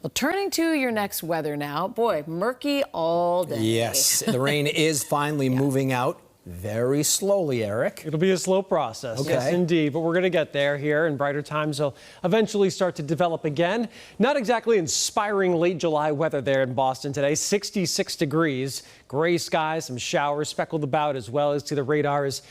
Well, turning to your next weather now, boy, murky all day. Yes, the rain is finally moving out very slowly, Eric. It'll be a slow process, Okay. yes indeed, but we're going to get there here, and brighter times will eventually start to develop again. Not exactly inspiring late July weather there in Boston today, 66 degrees, gray skies, some showers speckled about as well as to the radars,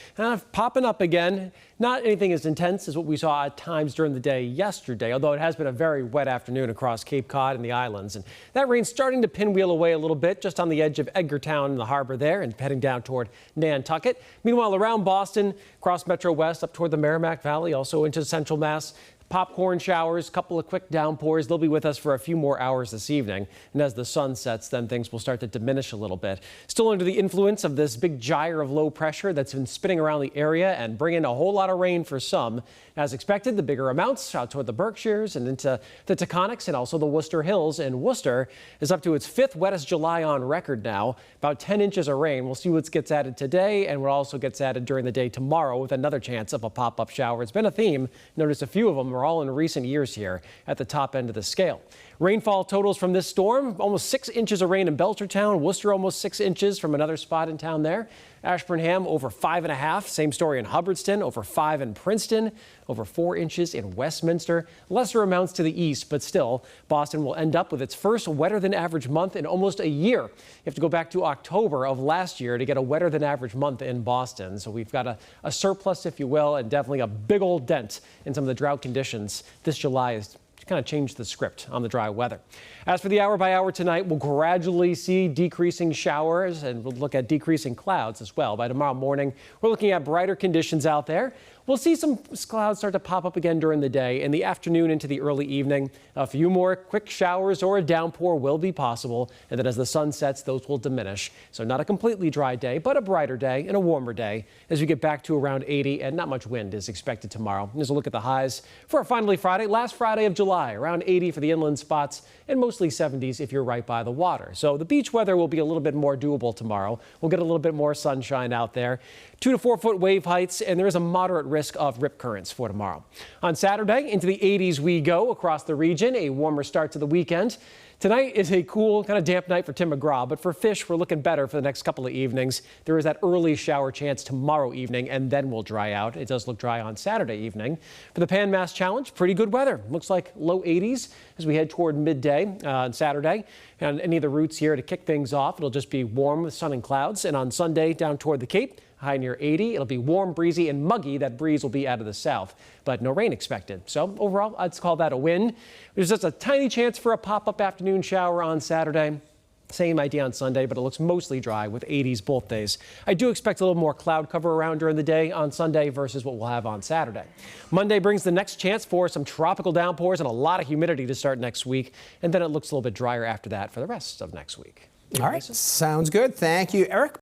popping up again. Not anything as intense as what we saw at times during the day yesterday, although it has been a very wet afternoon across Cape Cod and the islands. And that rain's starting to pinwheel away a little bit just on the edge of Edgartown in the harbor there and heading down toward Nantucket. Meanwhile, around Boston, across Metro West up toward the Merrimack Valley, also into central Mass, popcorn showers, a couple of quick downpours. They'll be with us for a few more hours this evening. And as the sun sets, then things will start to diminish a little bit. Still under the influence of this big gyre of low pressure that's been spinning around the area and bringing a whole lot of rain for some. As expected, the bigger amounts out toward the Berkshires and into the Taconics and also the Worcester Hills. And Worcester is up to its 5th wettest July on record now. About 10 inches of rain. We'll see what gets added today and what also gets added during the day tomorrow with another chance of a pop-up shower. It's been a theme. Notice a few of them are all in recent years here at the top end of the scale. Rainfall totals from this storm, almost 6 inches of rain in Belchertown, Worcester almost 6 inches from another spot in town there. Ashburnham over 5.5. Same story in Hubbardston, over 5 in Princeton, over 4 inches in Westminster. Lesser amounts to the east, but still, Boston will end up with its first wetter than average month in almost a year. You have to go back to October of last year to get a wetter than average month in Boston. So we've got a surplus, if you will, and definitely a big old dent in some of the drought conditions. This July is kind of changed the script on the dry weather. As for the hour by hour tonight, we'll gradually see decreasing showers and we'll look at decreasing clouds as well. By tomorrow morning, we're looking at brighter conditions out there. We'll see some clouds start to pop up again during the day. In the afternoon into the early evening, a few more quick showers or a downpour will be possible. And then as the sun sets, those will diminish. So not a completely dry day, but a brighter day and a warmer day as we get back to around 80 and not much wind is expected tomorrow. Here's a look at the highs for finally Friday, last Friday of July, around 80 for the inland spots and mostly 70s if you're right by the water. So the beach weather will be a little bit more doable tomorrow. We'll get a little bit more sunshine out there. 2 to 4 foot wave heights, and there is a moderate risk of rip currents for tomorrow. On Saturday, into the 80s we go across the region, a warmer start to the weekend. Tonight is a cool, kind of damp night for Tim McGraw, but for fish, we're looking better for the next couple of evenings. There is that early shower chance tomorrow evening, and then we'll dry out. It does look dry on Saturday evening. For the Pan Mass Challenge, pretty good weather. Looks like low 80s as we head toward midday on Saturday. And any of the routes here to kick things off, it'll just be warm with sun and clouds. And on Sunday, down toward the Cape, high near 80. It'll be warm, breezy, and muggy. That breeze will be out of the south, but no rain expected. So overall, I'd call that a win. There's just a tiny chance for a pop-up afternoon shower on Saturday. Same idea on Sunday, but it looks mostly dry with 80s both days. I do expect a little more cloud cover around during the day on Sunday versus what we'll have on Saturday. Monday brings the next chance for some tropical downpours and a lot of humidity to start next week. And then it looks a little bit drier after that for the rest of next week. All right, sounds good. Thank you, Eric.